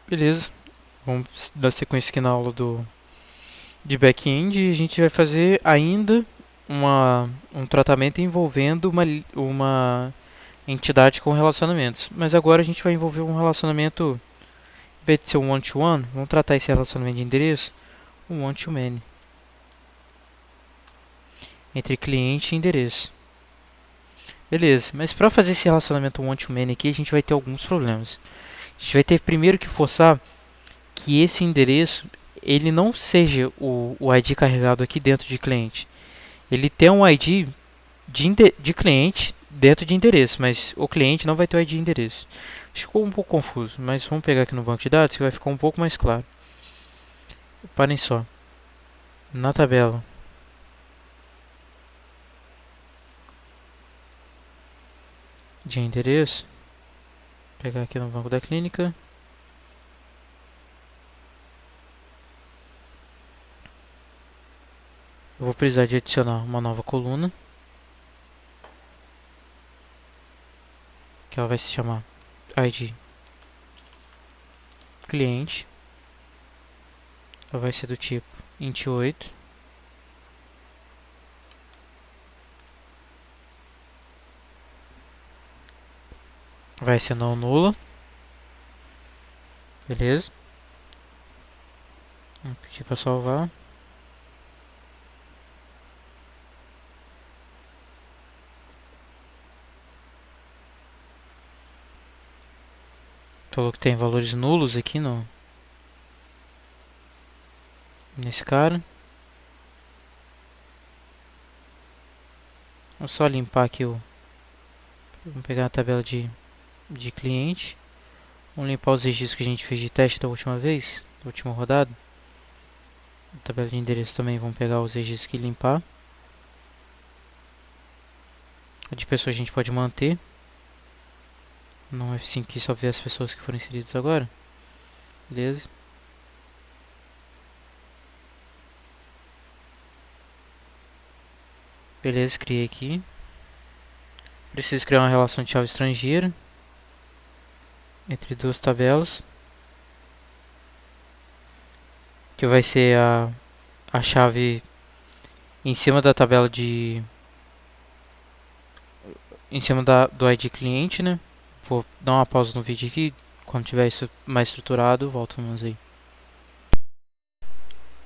Beleza, vamos dar sequência aqui na aula de back-end e a gente vai fazer ainda um tratamento envolvendo uma entidade com relacionamentos. Mas agora a gente vai envolver um relacionamento, em vez de ser um one-to-one, vamos tratar esse relacionamento de endereço, um one-to-many, entre cliente e endereço. Beleza, mas para fazer esse relacionamento one-to-many aqui, a gente vai ter alguns problemas. A gente vai ter primeiro que forçar que esse endereço ele não seja o ID carregado aqui dentro de cliente. Ele tem um ID de cliente dentro de endereço, mas o cliente não vai ter o ID de endereço. Ficou um pouco confuso, mas vamos pegar aqui no banco de dados que vai ficar um pouco mais claro. Parem só. Na tabela de endereço, vou pegar aqui no banco da clínica. Eu vou precisar de adicionar uma nova coluna, que ela vai se chamar ID cliente. Ela vai ser do tipo int8. Vai ser não nula. Beleza. Vou pedir para salvar. Falou que tem valores nulos aqui no nesse cara. Vou só limpar aqui o. Vamos pegar a tabela de cliente. Vamos limpar os registros que a gente fez de teste da última vez, da última rodada. A tabela de endereço também vamos pegar os registros que limpar. A de pessoa a gente pode manter. No F5 aqui só ver as pessoas que foram inseridas agora. Beleza. Beleza, criei aqui. Preciso criar uma relação de chave estrangeira entre duas tabelas, que vai ser a chave em cima da tabela de em cima do ID cliente, né? Vou dar uma pausa no vídeo aqui, quando tiver isso mais estruturado, voltamos aí.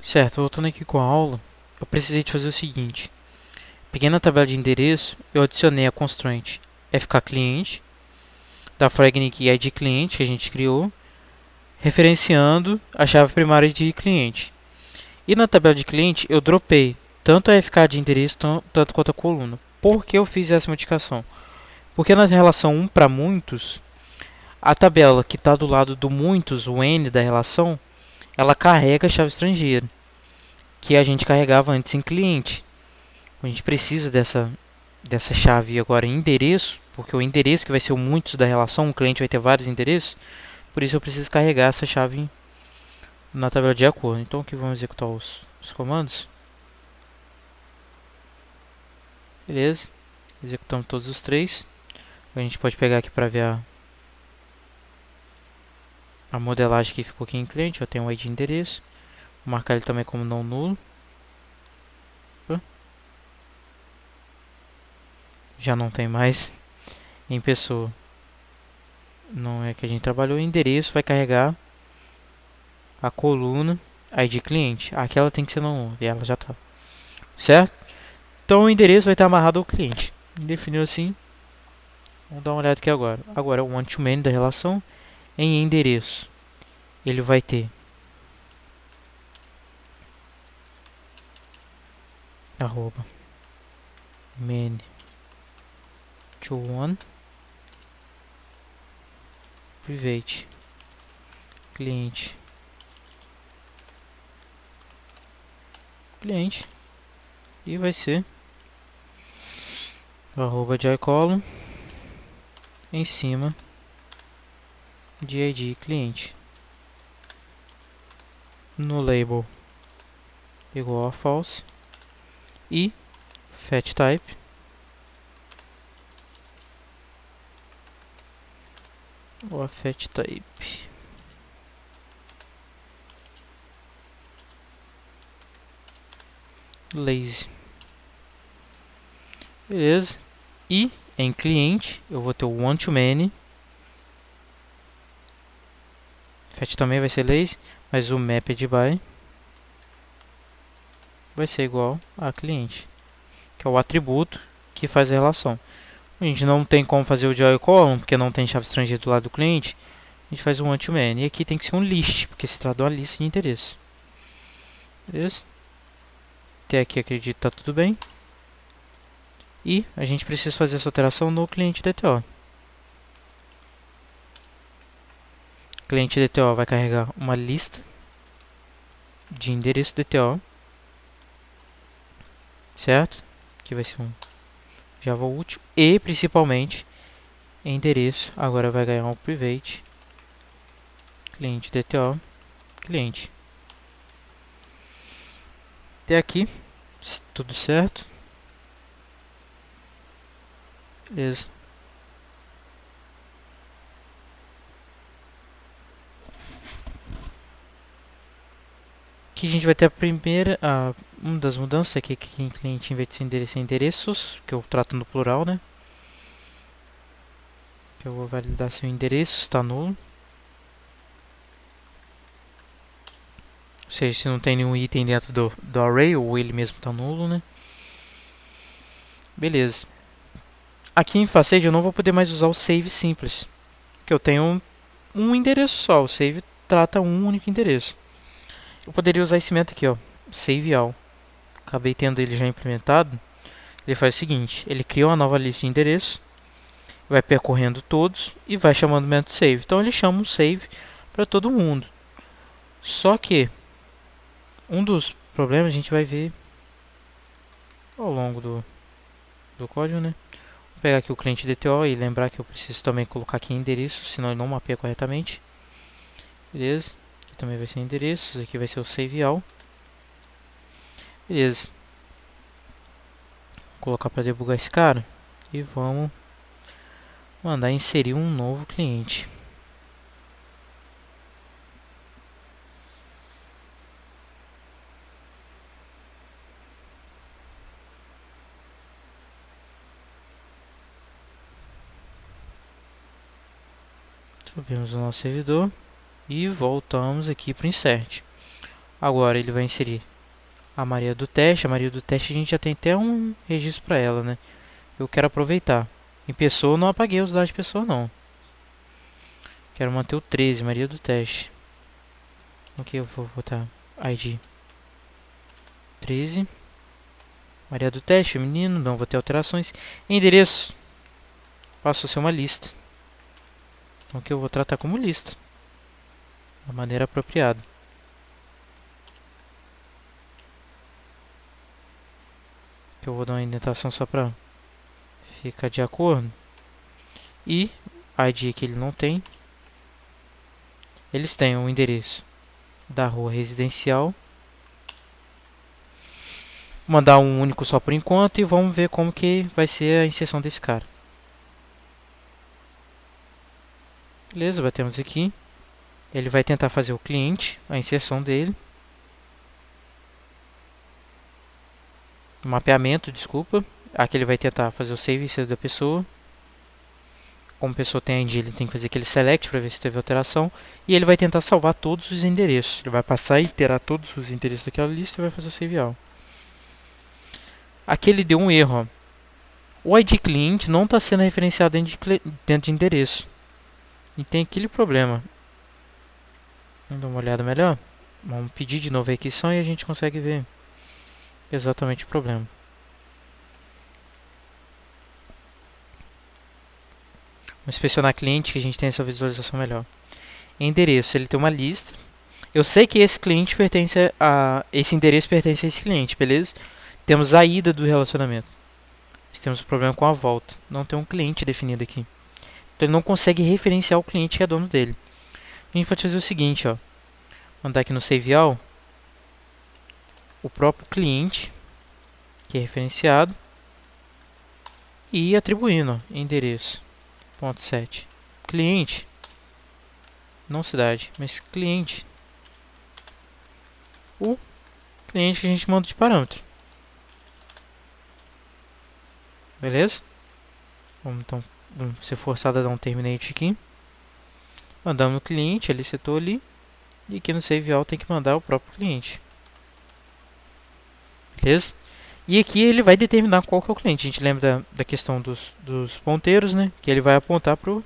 Certo, voltando aqui com a aula, eu precisei de fazer o seguinte. Peguei na tabela de endereço, eu adicionei a constraint fkClient da Fragnic ID cliente que a gente criou, referenciando a chave primária de cliente. E na tabela de cliente eu dropei tanto a FK de endereço tanto quanto a coluna. Por que eu fiz essa modificação? Porque na relação 1 para muitos, a tabela que está do lado do muitos, o N da relação, ela carrega a chave estrangeira, que a gente carregava antes em cliente. A gente precisa dessa chave agora em endereço, porque o endereço que vai ser o muitos da relação, o cliente vai ter vários endereços, por isso eu preciso carregar essa chave na tabela de acordo. Então aqui vamos executar os comandos. Beleza, executamos todos os três. A gente pode pegar aqui para ver a modelagem que ficou aqui em cliente. Eu tenho um ID endereço. Vou marcar ele também como não nulo. Já não tem mais em pessoa. Não é que a gente trabalhou. O endereço vai carregar a coluna ID cliente. Aquela tem que ser não nulo. E ela já está. Certo? Então o endereço vai estar amarrado ao cliente. Definiu assim. Vamos dar uma olhada aqui agora. Agora o one-to-many da relação em endereço. Ele vai ter arroba many to one private cliente e vai ser arroba jcolumn em cima de ID cliente no label igual a false e fat type ou a fat type lazy. Beleza. E em cliente eu vou ter o one to many. Fetch também vai ser lazy, mas o mapped by vai ser igual a cliente, que é o atributo que faz a relação. A gente não tem como fazer o join column, porque não tem chave estrangeira do lado do cliente. A gente faz um one to many. E aqui tem que ser um list, porque se trata de uma lista de endereço. Beleza? Até aqui acredito que tá tudo bem. E a gente precisa fazer essa alteração no cliente DTO. O cliente DTO vai carregar uma lista de endereço DTO. Certo? Que vai ser um Java útil. E principalmente endereço. Agora vai ganhar um private. Cliente DTO. Cliente. Até aqui tudo certo. Beleza. Aqui a gente vai ter a primeira, uma das mudanças aqui, que em cliente, em vez de ser endereço, é endereços, que eu trato no plural, né? Que eu vou validar se o endereço está nulo. Ou seja, se não tem nenhum item dentro do array, ou ele mesmo está nulo, né? Beleza. Aqui em Facade eu não vou poder mais usar o save simples, que eu tenho um endereço só. O save trata um único endereço. Eu poderia usar esse método aqui, ó, save all. Acabei tendo ele já implementado. Ele faz o seguinte: ele cria uma nova lista de endereços, vai percorrendo todos e vai chamando o método save. Então ele chama um save para todo mundo. Só que um dos problemas a gente vai ver ao longo do código, né? Vou pegar aqui o cliente DTO e lembrar que eu preciso também colocar aqui endereço, senão ele não mapeia corretamente. Beleza? Aqui também vai ser endereços, aqui vai ser o save all. Beleza. Vou colocar para debugar esse cara e vamos mandar inserir um novo cliente. Subimos o nosso servidor e voltamos aqui para o insert. Agora ele vai inserir a Maria do teste. A Maria do teste a gente já tem até um registro para ela, né? Eu quero aproveitar. Em pessoa eu não apaguei os dados de pessoa não. Quero manter o 13, Maria do teste. Ok, eu vou botar ID 13. Maria do teste, feminino, não vou ter alterações. Endereço passou a ser uma lista. Então que eu vou tratar como lista, da maneira apropriada. Que eu vou dar uma indentação só para ficar de acordo. E ID que ele não tem. Eles têm o endereço da rua residencial. Vou mandar um único só por enquanto e vamos ver como que vai ser a inserção desse cara. Beleza, batemos aqui. Ele vai tentar fazer o cliente, a inserção dele. O mapeamento, desculpa. Aqui ele vai tentar fazer o save da pessoa. Como a pessoa tem ID, ele tem que fazer aquele select para ver se teve alteração. E ele vai tentar salvar todos os endereços. Ele vai passar e iterar todos os endereços daquela lista e vai fazer o save all. Aqui ele deu um erro. Ó. O ID cliente não está sendo referenciado dentro de endereço. E tem aquele problema. Vamos dar uma olhada melhor. Vamos pedir de novo a requisição e a gente consegue ver exatamente o problema. Vamos inspecionar cliente que a gente tem essa visualização melhor. Endereço, ele tem uma lista. Eu sei que esse cliente pertence a esse endereço pertence a esse cliente, beleza? Temos a ida do relacionamento. Mas temos um problema com a volta. Não tem um cliente definido aqui. Então ele não consegue referenciar o cliente que é dono dele. A gente pode fazer o seguinte, ó. Mandar aqui no save all o próprio cliente que é referenciado e atribuindo, ó, endereço .set cliente, não cidade, mas cliente, o cliente que a gente manda de parâmetro. Beleza? Vamos então ser forçado a dar um terminate aqui. Mandamos no cliente, ele setou ali. E aqui no save all tem que mandar o próprio cliente. Beleza? E aqui ele vai determinar qual que é o cliente. A gente lembra da questão dos ponteiros, né? Que ele vai apontar para o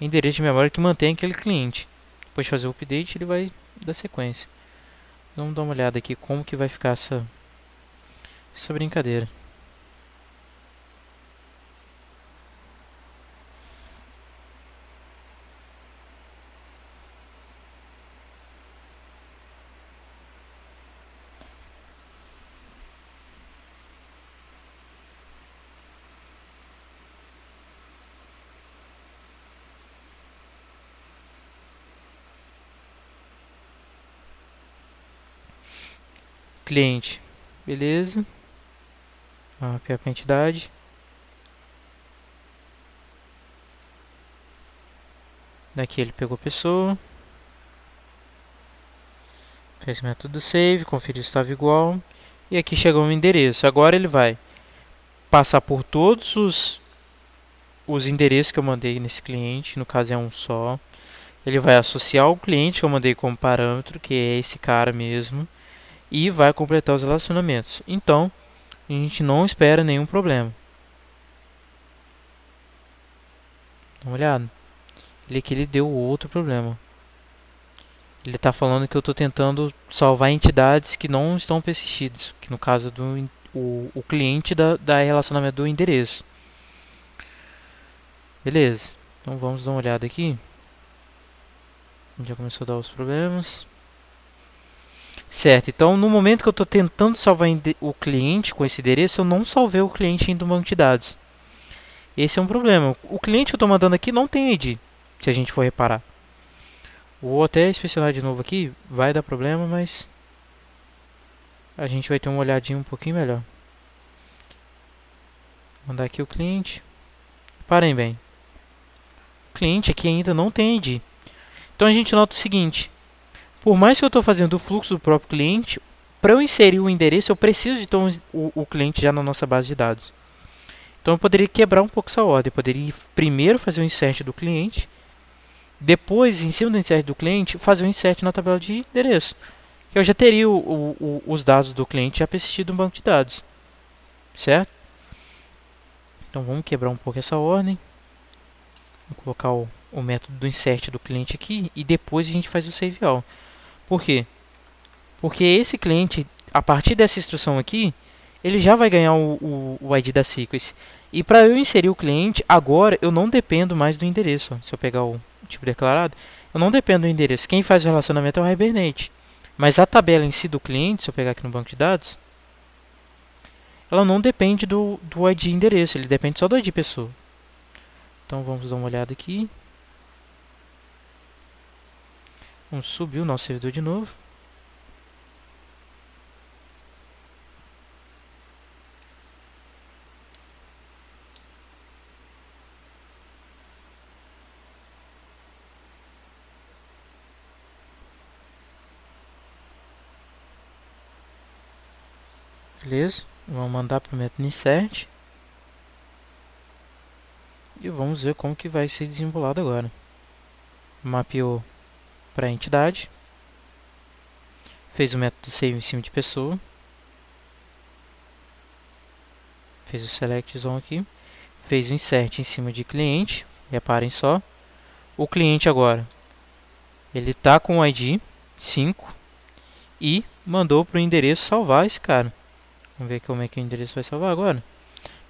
endereço de memória que mantém aquele cliente. Depois de fazer o update, ele vai dar sequência. Vamos dar uma olhada aqui como que vai ficar essa brincadeira. Cliente, beleza. Mapear a entidade. Daqui ele pegou a pessoa. Fez o método save, conferiu se estava igual. E aqui chegou o endereço. Agora ele vai passar por todos os endereços que eu mandei nesse cliente. No caso é um só. Ele vai associar o cliente que eu mandei como parâmetro, que é esse cara mesmo. E vai completar os relacionamentos. Então, a gente não espera nenhum problema. Dá uma olhada. Ele aqui ele deu outro problema. Ele está falando que eu estou tentando salvar entidades que não estão persistidas. Que no caso do o cliente da relacionamento do endereço. Beleza. Então vamos dar uma olhada aqui. Já começou a dar os problemas. Certo, então no momento que eu estou tentando salvar o cliente com esse endereço, eu não salvei o cliente em um banco de dados. Esse é um problema. O cliente que eu estou mandando aqui não tem ID, se a gente for reparar. Vou até inspecionar de novo aqui, vai dar problema, mas a gente vai ter uma olhadinha um pouquinho melhor. Vou mandar aqui o cliente. Parem bem. O cliente aqui ainda não tem ID. Então a gente nota o seguinte. Por mais que eu estou fazendo o fluxo do próprio cliente, para eu inserir o endereço, eu preciso de ter o cliente já na nossa base de dados. Então eu poderia quebrar um pouco essa ordem. Eu poderia primeiro fazer o insert do cliente, depois, em cima do insert do cliente, fazer o insert na tabela de endereço. Eu já teria os dados do cliente já persistido no banco de dados. Certo? Então vamos quebrar um pouco essa ordem. Vou colocar o método do insert do cliente aqui e depois a gente faz o save all. Por quê? Porque esse cliente, a partir dessa instrução aqui, ele já vai ganhar o ID da sequence. E para eu inserir o cliente, agora eu não dependo mais do endereço. Se eu pegar o tipo declarado, eu não dependo do endereço. Quem faz o relacionamento é o Hibernate. Mas a tabela em si do cliente, se eu pegar aqui no banco de dados, ela não depende do ID endereço, ele depende só do ID pessoa. Então vamos dar uma olhada aqui. Vamos subir o nosso servidor de novo. Beleza, vamos mandar para o método insert. E vamos ver como que vai ser desembolado agora. Mapeou para a entidade. Fez o método save em cima de pessoa. Fez o select zone aqui. Fez o insert em cima de cliente. Reparem só. O cliente agora, ele está com o ID 5 e mandou para o endereço salvar esse cara. Vamos ver como é que o endereço vai salvar agora.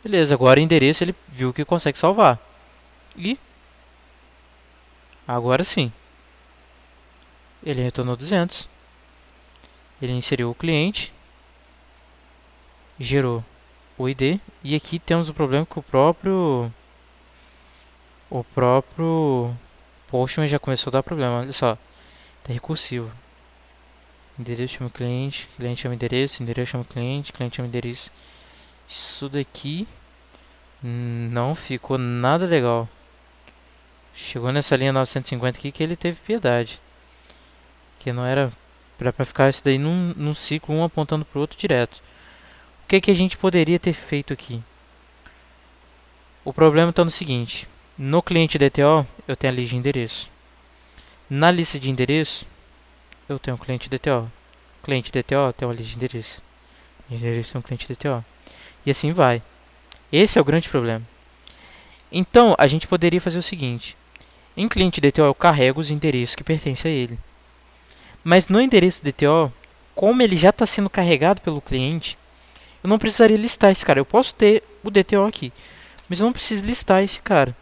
Beleza, agora o endereço ele viu que consegue salvar. E agora sim. Ele retornou 200. Ele inseriu o cliente. Gerou o ID. E aqui temos o problema que o próprio Postman já começou a dar problema. Olha só. Tá recursivo. Endereço chama cliente chama endereço chama cliente chama endereço. Isso daqui não ficou nada legal. Chegou nessa linha 950 aqui que ele teve piedade. Que não era pra ficar isso daí num ciclo, um apontando pro outro direto. O que a gente poderia ter feito aqui? O problema está no seguinte. No cliente DTO, eu tenho a lista de endereço. Na lista de endereço, eu tenho o cliente DTO. Cliente DTO tem uma lista de endereço. Endereço é um cliente DTO. E assim vai. Esse é o grande problema. Então, a gente poderia fazer o seguinte. Em cliente DTO, eu carrego os endereços que pertencem a ele. Mas no endereço DTO, como ele já está sendo carregado pelo cliente, eu não precisaria listar esse cara. Eu posso ter o DTO aqui, mas eu não preciso listar esse cara.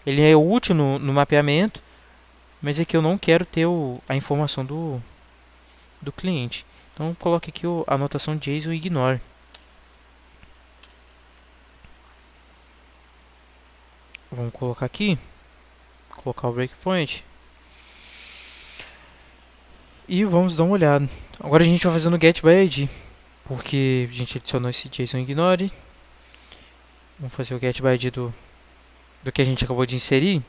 Ele é útil no mapeamento, mas aqui eu não quero ter a informação do cliente. Então coloque aqui a anotação JSON ignore. Vamos colocar aqui, colocar o breakpoint e vamos dar uma olhada. Agora a gente vai fazer no get by ID, porque a gente adicionou esse JSON ignore. Vamos fazer o get by ID do que a gente acabou de inserir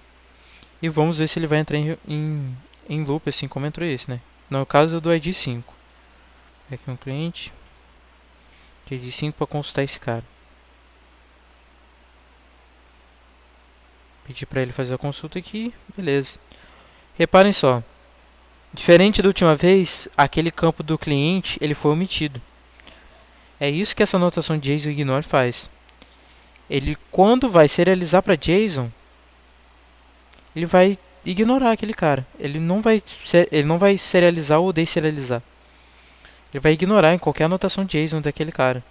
e vamos ver se ele vai entrar em loop assim como entrou esse, né? No caso do ID 5. Aqui um cliente de ID 5 para consultar esse cara. Pedir para ele fazer a consulta aqui, beleza. Reparem só, diferente da última vez, aquele campo do cliente ele foi omitido. É isso que essa anotação de JSON ignore faz. Ele, quando vai serializar para JSON, ele vai ignorar aquele cara. Ele não vai serializar ou deserializar. Ele vai ignorar em qualquer anotação JSON daquele cara.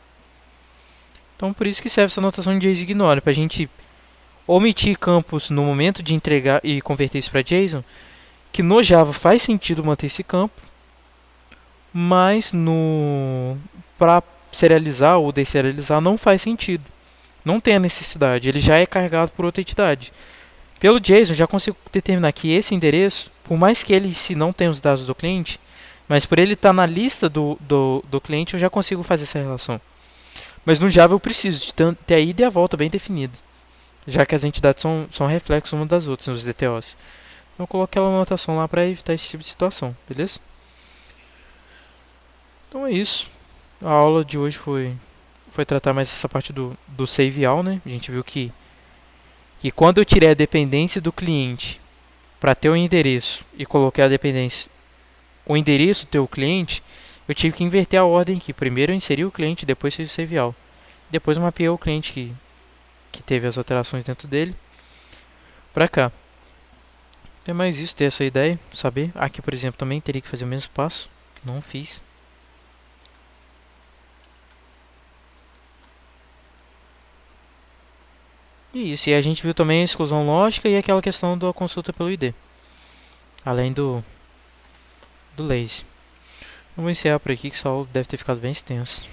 Então por isso que serve essa anotação de JSON ignore, para a gente omitir campos no momento de entregar e converter isso para JSON, que no Java faz sentido manter esse campo, mas para serializar ou deserializar não faz sentido. Não tem a necessidade, ele já é carregado por outra entidade. Pelo JSON, já consigo determinar que esse endereço, por mais que ele se não tenha os dados do cliente, mas por ele estar na lista do cliente, eu já consigo fazer essa relação. Mas no Java eu preciso de ter a ida e a volta bem definida, já que as entidades são reflexos umas das outras nos DTOs. Então eu coloco aquela anotação lá para evitar esse tipo de situação, beleza? Então é isso. A aula de hoje foi tratar mais essa parte do save all, né? A gente viu que quando eu tirei a dependência do cliente para ter o endereço e coloquei a dependência, o endereço ter o cliente, eu tive que inverter a ordem aqui. Primeiro eu inseri o cliente, depois fiz o save all. Depois eu mapeei o cliente que teve as alterações dentro dele para cá. Tem mais isso, ter essa ideia, saber. Aqui, por exemplo, também teria que fazer o mesmo passo, que não fiz. E isso, e a gente viu também a exclusão lógica e aquela questão da consulta pelo ID. Além do lazy. Vamos encerrar por aqui, que essa aula deve ter ficado bem extensa.